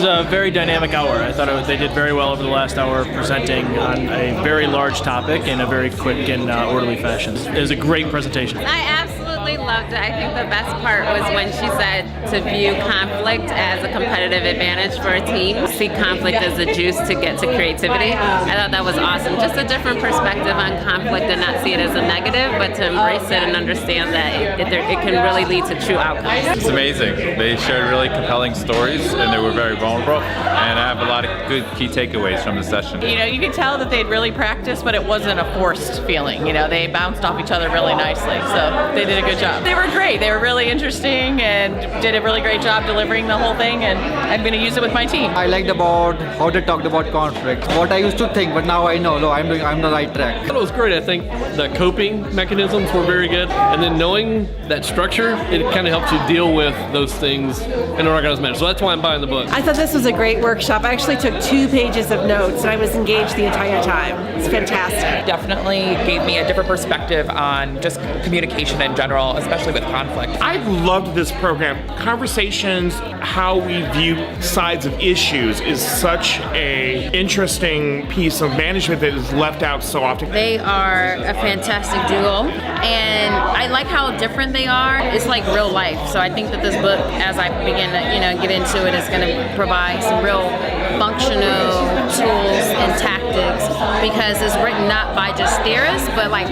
a very dynamic hour. I thought they did very well over the last hour presenting on a very large topic in a very quick and orderly fashion. It was a great presentation. I absolutely loved it. I think the best part was when she said to view conflict as a competitive advantage for a team, see conflict as a juice to get to creativity. I thought that was awesome. Just a different perspective on conflict and not see it as a negative, but to embrace it and understand that it can really lead to true outcomes. It's amazing. They shared really compelling stories and they were very vulnerable, and I have a lot of good key takeaways from the session. You know, you could tell that they'd really practiced, but it wasn't a forced feeling. You know, they bounced off each other really nicely, so they did a good job. They were great. They were really interesting and did a really great job delivering the whole thing, and I'm going to use it with my team. I liked about how they talked about conflict. What I used to think, but now I know, no, I'm on the right track. It was great. I think the coping mechanisms were very good, and then knowing that structure, it kind of helps you deal with those things in an organized manner. So that's why I'm buying the book. I thought this was a great workshop. I actually took 2 pages of notes and I was engaged the entire time. It's fantastic. Definitely gave me a different perspective on just communication in general, especially with conflict. I loved this program. Conversations, how we view sides of issues is such a interesting piece of management that is left out so often. They are a fantastic duo, and I like how different they are. It's like real life. So I think that this book, as I begin to get into it, is going to provide some real functional tools and tactics, because it's written not by just theorists, but like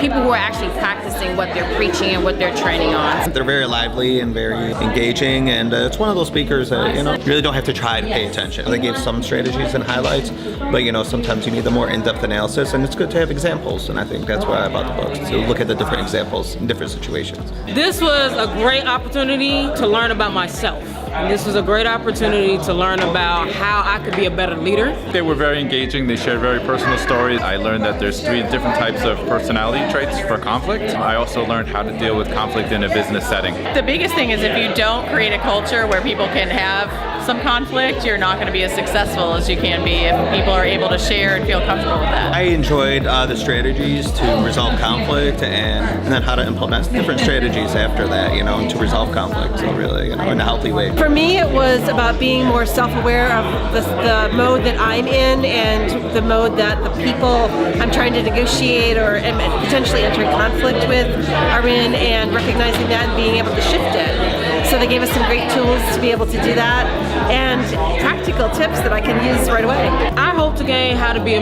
people who are actually practicing what they're preaching and what they're training on. They're very lively and very engaging, and it's one of those speakers that really don't have to try to pay attention. They gave some strategies and highlights, but sometimes you need the more in-depth analysis, and it's good to have examples, and I think that's why I bought the book, to look at the different examples in different situations. This was a great opportunity to learn about myself. This was a great opportunity to learn about how I could be a better leader. They were very engaging. They shared very personal stories. I learned that there's 3 different types of personality traits for conflict. I also learned how to deal with conflict in a business setting. The biggest thing is if you don't create a culture where people can have some conflict, you're not going to be as successful as you can be if people are able to share and feel comfortable with that. I enjoyed the strategies to resolve conflict, and then how to implement different strategies after that, to resolve conflict, so really, in a healthy way. For me, it was about being more self-aware of the mode that I'm in and the mode that the people I'm trying to negotiate or potentially entering conflict with are in, and recognizing that and being able to shift it. So they gave us some great tools to be able to do that, and practical tips that I can use right away. I hope to gain how to be a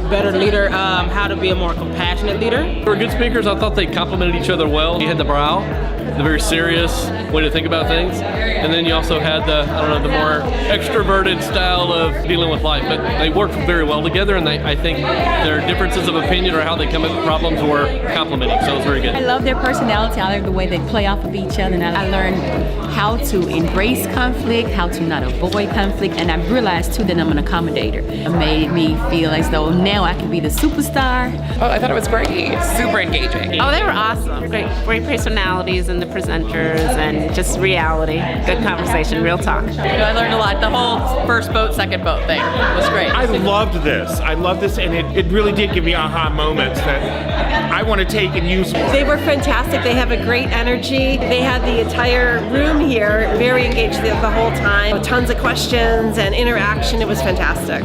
better leader, how to be a more compassionate leader. They were good speakers. I thought they complemented each other well. You had the brow, the very serious way to think about things, and then you also had the more extroverted style of dealing with life. But they worked very well together, and I think their differences of opinion or how they come up with problems were complementing, so it was very good. I love their personality. I love the way they play off of each other, and I learned how to embrace conflict, how to not avoid conflict, and I realized too that I'm an accommodator. It made me feel as though now I can be the superstar. Oh, I thought it was great. Super engaging. Oh, they were awesome. Great personalities and the presenters, and just reality. Good conversation, real talk. I learned a lot. The whole first boat, second boat thing was great. I loved this, and it really did give me aha moments that I want to take and use more. They were fantastic. They have a great energy. They had the entire room here very engaged the whole time. Tons of questions and interaction. It was fantastic.